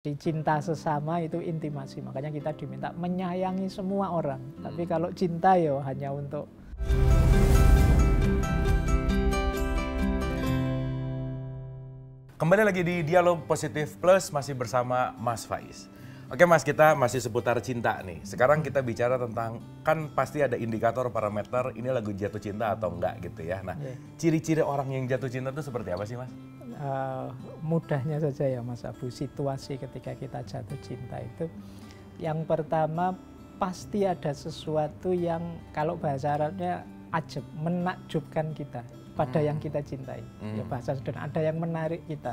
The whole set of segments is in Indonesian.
Di cinta sesama itu intimasi, makanya kita diminta menyayangi semua orang. Tapi kalau cinta ya hanya untuk Kembali lagi di Dialog Positif Plus, masih bersama Mas Faiz. Oke Mas, kita masih seputar cinta nih. Sekarang kita bicara tentang, kan pasti ada indikator parameter ini lagu jatuh cinta atau enggak gitu ya. Nah, ciri-ciri orang yang jatuh cinta itu seperti apa sih Mas? Mudahnya saja ya Mas Abu, situasi ketika kita jatuh cinta itu yang pertama pasti ada sesuatu yang kalau bahasa Arabnya ajab, menakjubkan kita pada yang kita cintai. Ya bahasa sederhana, ada yang menarik kita.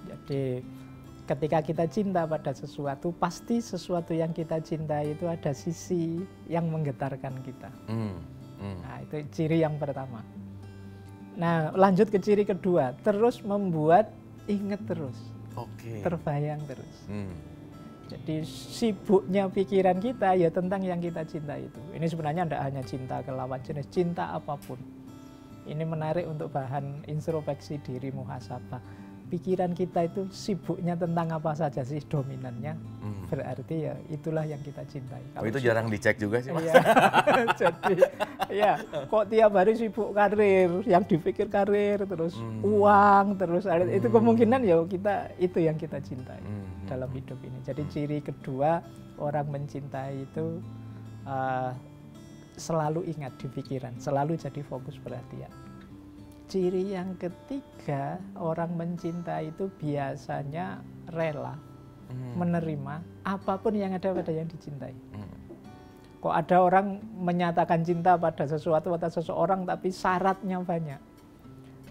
Jadi ketika kita cinta pada sesuatu, pasti sesuatu yang kita cintai itu ada sisi yang menggetarkan kita. Nah, itu ciri yang pertama. Nah, lanjut ke ciri kedua, terus membuat ingat terus, terbayang terus. Jadi sibuknya pikiran kita ya tentang yang kita cinta itu. Ini sebenarnya tidak hanya cinta ke lawan jenis, cinta apapun. Ini menarik untuk bahan introspeksi diri, muhasabah. Pikiran kita itu sibuknya tentang apa saja sih dominannya, berarti ya itulah yang kita cintai. Itu jarang dicek juga sih Mas. Iya. Jadi ya kok tiap hari sibuk karir, yang dipikir karir terus uang terus itu kemungkinan ya kita itu yang kita cintai dalam hidup ini. Jadi ciri kedua orang mencintai itu selalu ingat di pikiran, selalu jadi fokus perhatian. Ciri yang ketiga, orang mencintai itu biasanya rela menerima apapun yang ada pada yang dicintai. Kok ada orang menyatakan cinta pada sesuatu atau seseorang tapi syaratnya banyak.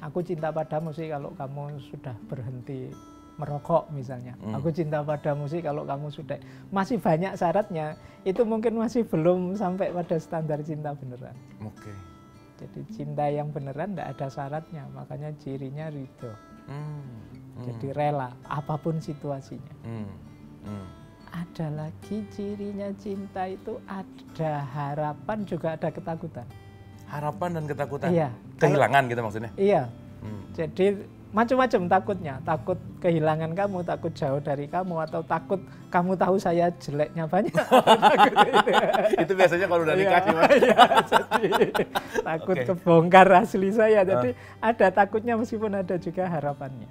Aku cinta padamu sih kalau kamu sudah berhenti merokok misalnya. Aku cinta padamu sih kalau kamu sudah, masih banyak syaratnya. Itu mungkin masih belum sampai pada standar cinta beneran. Jadi cinta yang beneran tidak ada syaratnya, makanya cirinya ridho. Jadi rela, apapun situasinya. Ada lagi cirinya cinta itu ada harapan juga ada ketakutan. Harapan dan ketakutan? Iya. Kehilangan gitu maksudnya? Iya. Jadi macam-macam takutnya, takut kehilangan kamu, takut jauh dari kamu, atau takut kamu tahu saya jeleknya banyak. Itu biasanya kalau udah nikah sih Mas. Iya, jadi takut kebongkar asli saya, jadi ada takutnya meskipun ada juga harapannya.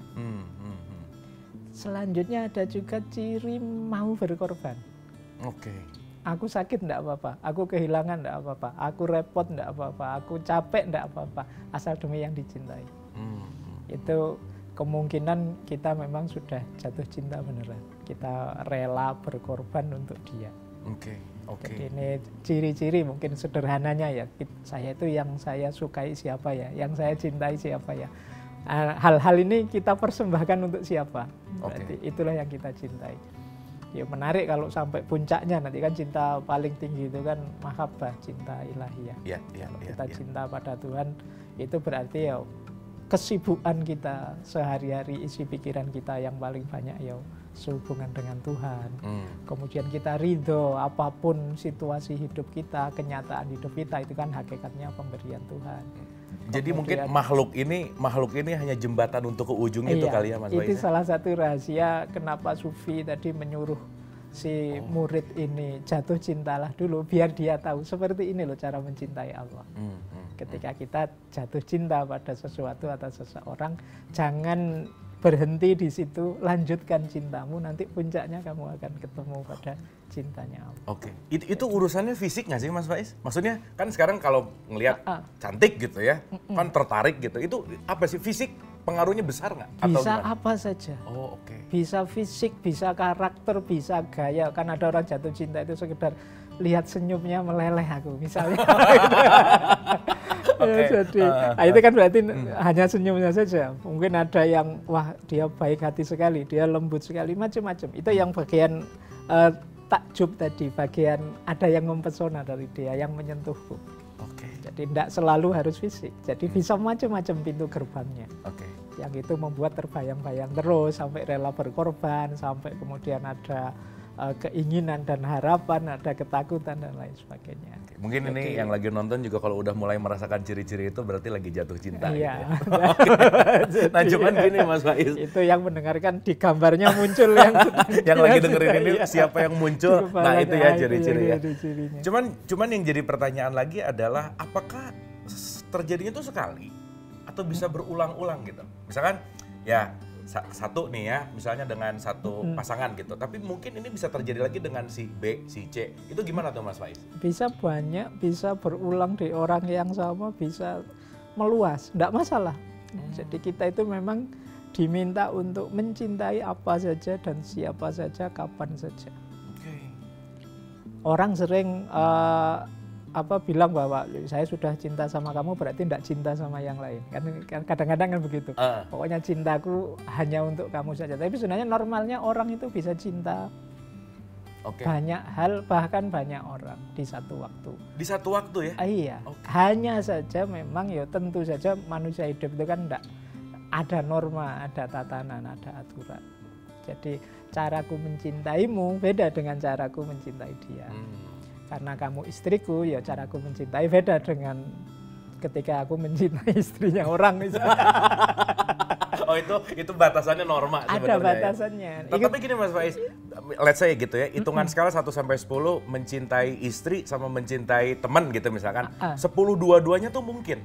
Selanjutnya ada juga ciri mau berkorban. Aku sakit enggak apa-apa, aku kehilangan enggak apa-apa, aku repot enggak apa-apa, aku capek enggak apa-apa, asal demi yang dicintai. Itu kemungkinan kita memang sudah jatuh cinta beneran. Kita rela berkorban untuk dia. Jadi ini ciri-ciri mungkin sederhananya ya. Saya itu yang saya sukai siapa ya, yang saya cintai siapa ya. Hal-hal ini kita persembahkan untuk siapa. Berarti itulah yang kita cintai. Ya menarik kalau sampai puncaknya, nanti kan cinta paling tinggi itu kan mahabbah, cinta ilahiyah. Kita cinta pada Tuhan, itu berarti ya kesibukan kita sehari-hari, isi pikiran kita yang paling banyak ya sehubungan dengan Tuhan. Kemudian kita ridho apapun situasi hidup kita, kenyataan hidup kita, itu kan hakikatnya pemberian Tuhan. Jadi mungkin makhluk ini hanya jembatan untuk ke ujung itu kali ya Mas Faiz. Itu salah satu rahasia kenapa Sufi tadi menyuruh si murid ini jatuh cintalah dulu biar dia tahu seperti ini loh cara mencintai Allah. Ketika kita jatuh cinta pada sesuatu atau seseorang, jangan berhenti di situ, lanjutkan cintamu, nanti puncaknya kamu akan ketemu pada cintanya Allah. Itu urusannya fisik nggak sih Mas Faiz? Maksudnya kan sekarang kalau ngelihat cantik gitu ya, kan tertarik gitu, itu apa sih fisik? Pengaruhnya besar nggak? Bisa apa saja. Bisa fisik, bisa karakter, bisa gaya. Kan ada orang jatuh cinta itu sekedar lihat senyumnya meleleh aku misalnya. Jadi itu kan berarti hanya senyumnya saja. Mungkin ada yang wah dia baik hati sekali, dia lembut sekali, macam-macam. Itu yang bagian takjub tadi, bagian ada yang mempesona dari dia, yang menyentuhku. Jadi tidak selalu harus fisik. Jadi bisa macam-macam pintu gerbangnya. Yang itu membuat terbayang-bayang terus sampai rela berkorban, sampai kemudian ada keinginan dan harapan, ada ketakutan dan lain sebagainya. Mungkin ini yang lagi nonton juga kalau udah mulai merasakan ciri-ciri itu berarti lagi jatuh cinta. Iya. Gitu ya. Nah cuman gini Mas Faiz. Itu yang mendengarkan di gambarnya muncul yang lagi dengerin ini siapa yang muncul. Nah itu ya ciri-ciri ya. Cuman yang jadi pertanyaan lagi adalah apakah terjadinya itu sekali atau bisa berulang-ulang gitu. Misalkan ya satu nih ya, misalnya dengan satu pasangan gitu. Tapi mungkin ini bisa terjadi lagi dengan si B, si C. Itu gimana tuh Mas Faiz? Bisa banyak, bisa berulang di orang yang sama, bisa meluas, enggak masalah. Jadi kita itu memang diminta untuk mencintai apa saja dan siapa saja, kapan saja. Orang sering bilang bahwa saya sudah cinta sama kamu berarti tidak cinta sama yang lain. Kan kadang-kadang kan begitu. Pokoknya cintaku hanya untuk kamu saja. Tapi sebenarnya normalnya orang itu bisa cinta banyak hal, bahkan banyak orang di satu waktu. Di satu waktu ya? Iya. Hanya saja memang ya tentu saja manusia hidup itu kan tidak ada norma, ada tatanan, ada aturan. Jadi caraku mencintaimu beda dengan caraku mencintai dia. Karena kamu istriku, ya caraku mencintai beda dengan ketika aku mencintai istrinya orang misalnya. Oh itu batasannya norma sebenarnya. Ada batasannya. Ya. Tapi gini Mas Faiz, let's say gitu ya, hitungan skala 1 sampai 10 mencintai istri sama mencintai teman gitu misalkan. 10 dua-duanya tuh mungkin.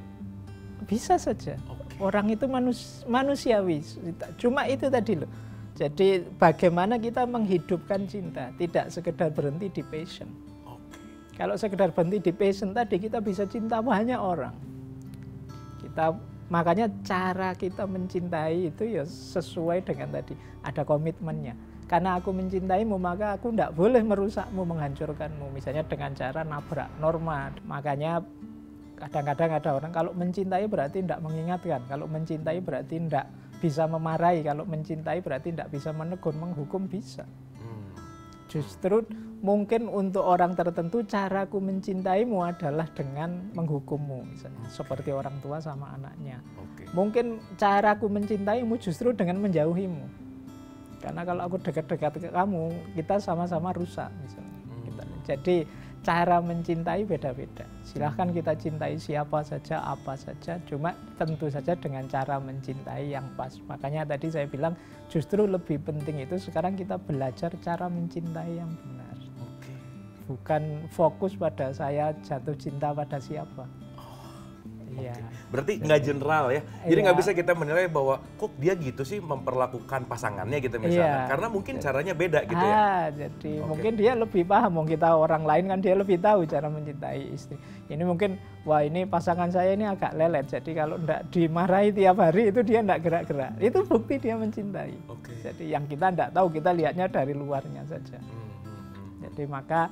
Bisa saja. Orang itu manusiawi. Cuma itu tadi loh. Jadi bagaimana kita menghidupkan cinta, tidak sekedar berhenti di passion. Kalau sekedar berhenti di passion tadi, kita bisa cinta banyak orang. Makanya cara kita mencintai itu ya sesuai dengan tadi, ada komitmennya. Karena aku mencintaimu, maka aku tidak boleh merusakmu, menghancurkanmu. Misalnya dengan cara nabrak norma. Makanya kadang-kadang ada orang kalau mencintai berarti tidak mengingatkan. Kalau mencintai berarti tidak bisa memarahi. Kalau mencintai berarti tidak bisa menegur, menghukum bisa. Justru mungkin untuk orang tertentu caraku mencintaimu adalah dengan menghukummu misalnya, seperti orang tua sama anaknya. Mungkin caraku mencintaimu justru dengan menjauhimu. Karena kalau aku dekat-dekat ke kamu, kita sama-sama rusak misalnya. Jadi cara mencintai beda-beda. Silahkan kita cintai siapa saja, apa saja, cuma tentu saja dengan cara mencintai yang pas. Makanya tadi saya bilang justru lebih penting itu sekarang kita belajar cara mencintai yang benar. Bukan fokus pada saya jatuh cinta pada siapa. Iya. Berarti nggak general ya. Jadi nggak bisa kita menilai bahwa kok dia gitu sih memperlakukan pasangannya gitu misalnya. Karena mungkin caranya beda gitu ya. Jadi mungkin dia lebih paham. Kita orang lain kan dia lebih tahu cara mencintai istri. Ini mungkin wah ini pasangan saya ini agak lelet. Jadi kalau enggak dimarahi tiap hari itu dia enggak gerak-gerak. Itu bukti dia mencintai. Jadi yang kita enggak tahu, kita lihatnya dari luarnya saja. Jadi maka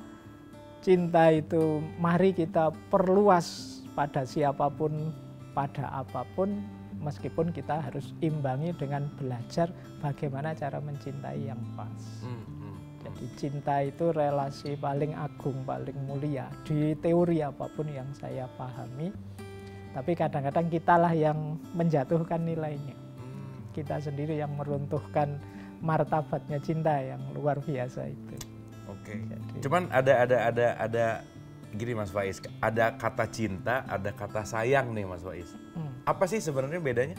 cinta itu mari kita perluas pada siapapun, pada apapun, meskipun kita harus imbangi dengan belajar bagaimana cara mencintai yang pas. Jadi cinta itu relasi paling agung, paling mulia di teori apapun yang saya pahami. Tapi kadang-kadang kitalah yang menjatuhkan nilainya. Kita sendiri yang meruntuhkan martabatnya cinta yang luar biasa itu. Jadi, cuman ada gini Mas Faiz, ada kata cinta, ada kata sayang nih Mas Faiz. Apa sih sebenarnya bedanya?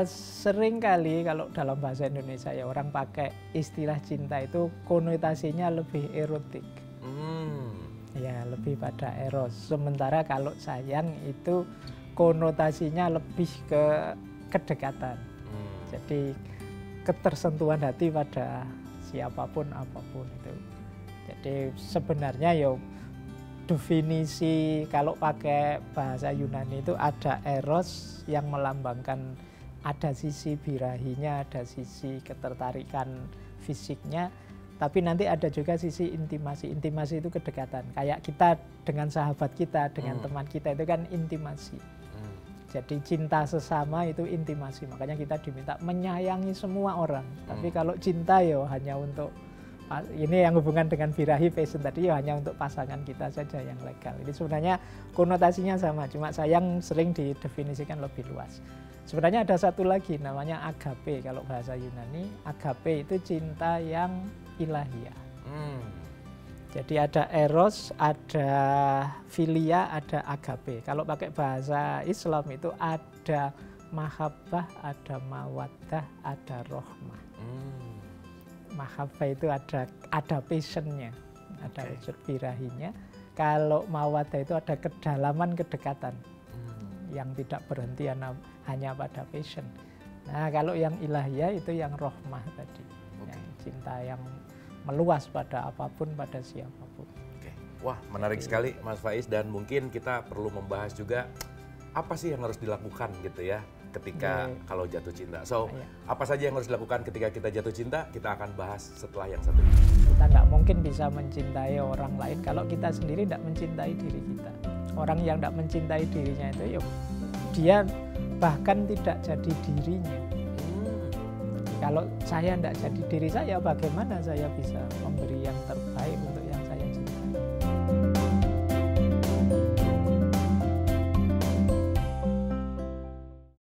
Sering kali kalau dalam bahasa Indonesia ya orang pakai istilah cinta itu konotasinya lebih erotik. Ya lebih pada eros. Sementara kalau sayang itu konotasinya lebih ke kedekatan. Jadi ketersentuhan hati pada siapapun apapun itu. Jadi sebenarnya ya definisi kalau pakai bahasa Yunani itu ada eros yang melambangkan ada sisi birahinya, ada sisi ketertarikan fisiknya, tapi nanti ada juga sisi intimasi. Intimasi itu kedekatan. Kayak kita dengan sahabat kita, dengan teman kita itu kan intimasi. Jadi cinta sesama itu intimasi. Makanya kita diminta menyayangi semua orang. Tapi kalau cinta ya hanya untuk ini yang hubungan dengan birahi passion tadi ya hanya untuk pasangan kita saja yang legal. Ini sebenarnya konotasinya sama, cuma sayang sering didefinisikan lebih luas. Sebenarnya ada satu lagi namanya agape kalau bahasa Yunani. Agape itu cinta yang ilahiyah. Jadi ada eros, ada filia, ada agape. Kalau pakai bahasa Islam itu ada mahabbah, ada mawaddah, ada rohmah. Mahabbah itu ada passionnya, ada unsur birahinya. Kalau mawaddah itu ada kedalaman kedekatan yang tidak berhenti hanya pada passion. Nah kalau yang ilahiyah itu yang rohmah tadi, yang cinta yang meluas pada apapun, pada siapapun. Wah, menarik sekali Mas Faiz, dan mungkin kita perlu membahas juga apa sih yang harus dilakukan gitu ya ketika kalau jatuh cinta. So, apa saja yang harus dilakukan ketika kita jatuh cinta, kita akan bahas setelah yang satu ini. Kita nggak mungkin bisa mencintai orang lain kalau kita sendiri tidak mencintai diri kita. Orang yang tidak mencintai dirinya itu, dia bahkan tidak jadi dirinya. Kalau saya tidak jadi diri saya, bagaimana saya bisa memberi yang terbaik untuk